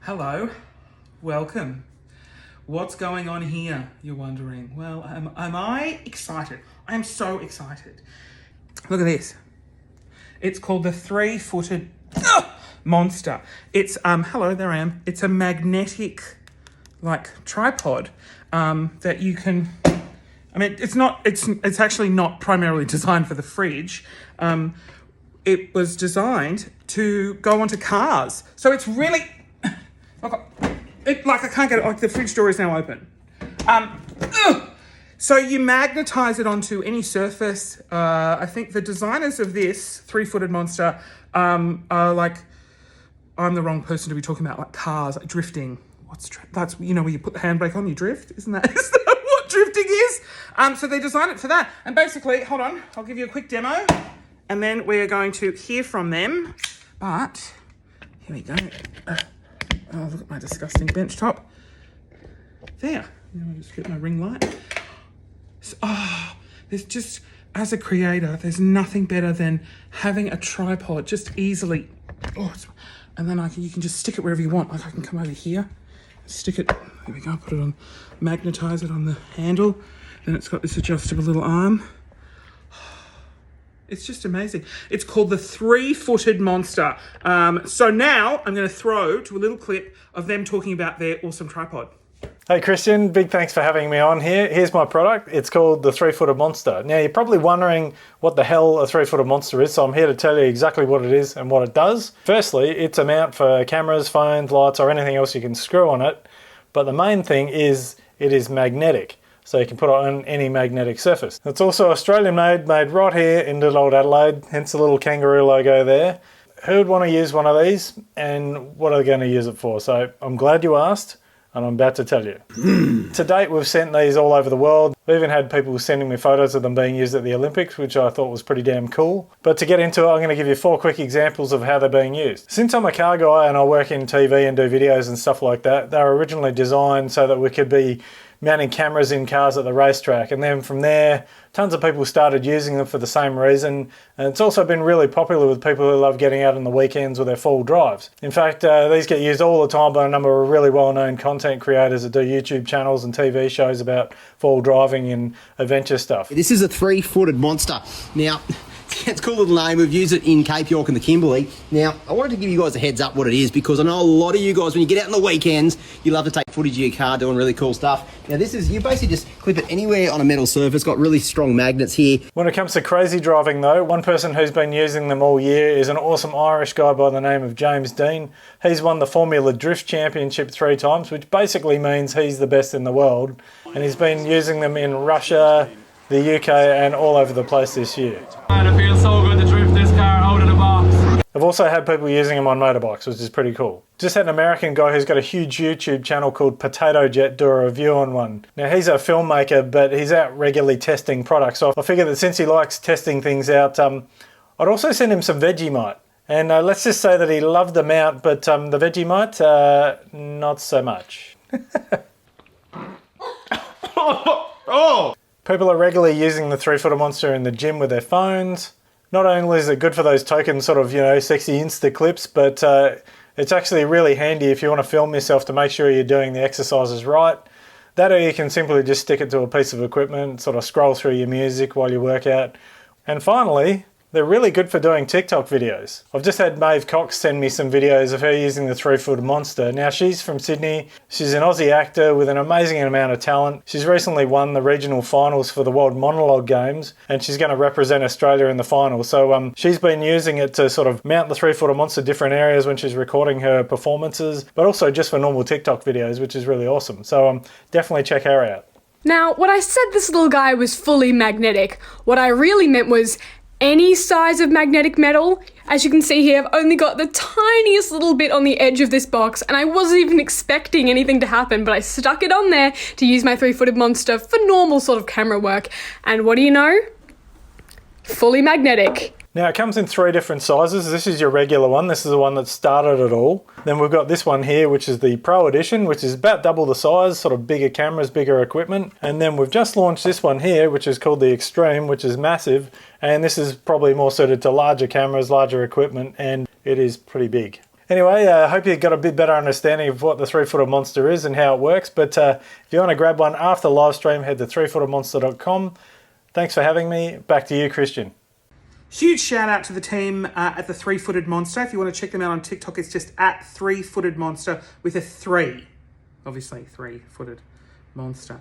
Hello, welcome. What's going on here, you're wondering? Well, am I excited? I am so excited. Look at this. It's called the three-footed monster. It's, hello, there I am. It's a magnetic, tripod that you can... it's actually not primarily designed for the fridge. It was designed to go onto cars. So it's really... I can't get it, the fridge door is now open. So you magnetize it onto any surface. I think the designers of this three-footed monster I'm the wrong person to be talking about, cars, drifting. That's, where you put the handbrake on, you drift? Isn't that what drifting is? So they designed it for that. And basically, hold on, I'll give you a quick demo and then we're going to hear from them. But, here we go. Oh, look at my disgusting bench top. There. Now I'll just get my ring light. So, there's just, as a creator, there's nothing better than having a tripod just easily. And then you can just stick it wherever you want. I can come over here, stick it, there we go, put it on, magnetize it on the handle. Then it's got this adjustable little arm. It's just amazing. It's called the three-footed monster. So now I'm going to throw to a little clip of them talking about their awesome tripod. Hey Christian, big thanks for having me on here. Here's my product. It's called the three-footed monster. Now you're probably wondering what the hell a three-footed monster is, so I'm here to tell you exactly what it is and what it does. Firstly, it's a mount for cameras, phones, lights, or anything else you can screw on it. But the main thing is it is magnetic. So you can put it on any magnetic surface. It's also Australian made right here in little old Adelaide, hence the little kangaroo logo there. Who would want to use one of these and what are they going to use it for? So I'm glad you asked and I'm about to tell you. To date we've sent these all over the world. We even had people sending me photos of them being used at the Olympics, which I thought was pretty damn cool. But to get into it, I'm going to give you 4 quick examples of how they're being used. Since I'm a car guy and I work in TV and do videos and stuff like that, they were originally designed so that we could be mounting cameras in cars at the racetrack, and then from there tons of people started using them for the same reason, and it's also been really popular with people who love getting out on the weekends with their full drives. In fact, these get used all the time by a number of really well-known content creators that do YouTube channels and TV shows about full driving and adventure stuff. This is a three-footed monster. Now, it's a cool little name. We've used it in Cape York and the Kimberley. Now, I wanted to give you guys a heads up what it is, because I know a lot of you guys, when you get out on the weekends, you love to take footage of your car doing really cool stuff. Now, this is, you basically just clip it anywhere on a metal surface. Got really strong magnets here. When it comes to crazy driving though, one person who's been using them all year is an awesome Irish guy by the name of James Dean. He's won the Formula Drift Championship 3 times, which basically means he's the best in the world. And he's been using them in Russia, the UK and all over the place this year. And it feels so good to drift this car out of the box. I've also had people using them on motorbikes, which is pretty cool. Just had an American guy who's got a huge YouTube channel called Potato Jet do a review on one. Now he's a filmmaker, but he's out regularly testing products. So I figured that since he likes testing things out, I'd also send him some Vegemite. And let's just say that he loved the mount, but the Vegemite, not so much. Oh! People are regularly using the three-footed monster in the gym with their phones. Not only is it good for those token sort of, sexy Insta clips, but it's actually really handy if you want to film yourself to make sure you're doing the exercises right. That, or you can simply just stick it to a piece of equipment, sort of scroll through your music while you work out. And finally, they're really good for doing TikTok videos. I've just had Maeve Cox send me some videos of her using the three-footed monster. Now she's from Sydney. She's an Aussie actor with an amazing amount of talent. She's recently won the regional finals for the World Monologue Games, and she's going to represent Australia in the finals. So she's been using it to sort of mount the three-footed monster different areas when she's recording her performances, but also just for normal TikTok videos, which is really awesome. So definitely check her out. Now, when I said this little guy was fully magnetic, what I really meant was any size of magnetic metal. As you can see here, I've only got the tiniest little bit on the edge of this box, and I wasn't even expecting anything to happen, but I stuck it on there to use my three-footed monster for normal sort of camera work. And what do you know? Fully magnetic. Now it comes in 3 different sizes. This is your regular one. This is the one that started it all. Then we've got this one here, which is the Pro Edition, which is about double the size, sort of bigger cameras, bigger equipment. And then we've just launched this one here, which is called the Extreme, which is massive. And this is probably more suited to larger cameras, larger equipment, and it is pretty big. Anyway, I hope you got a bit better understanding of what the 3-footed monster is and how it works. But if you want to grab one after the live stream, head to 3footedmonster.com. Thanks for having me. Back to you, Christian. Huge shout out to the team at the 3-footed monster. If you want to check them out on TikTok, it's just at 3-footed monster with a 3. Obviously, 3-footed monster.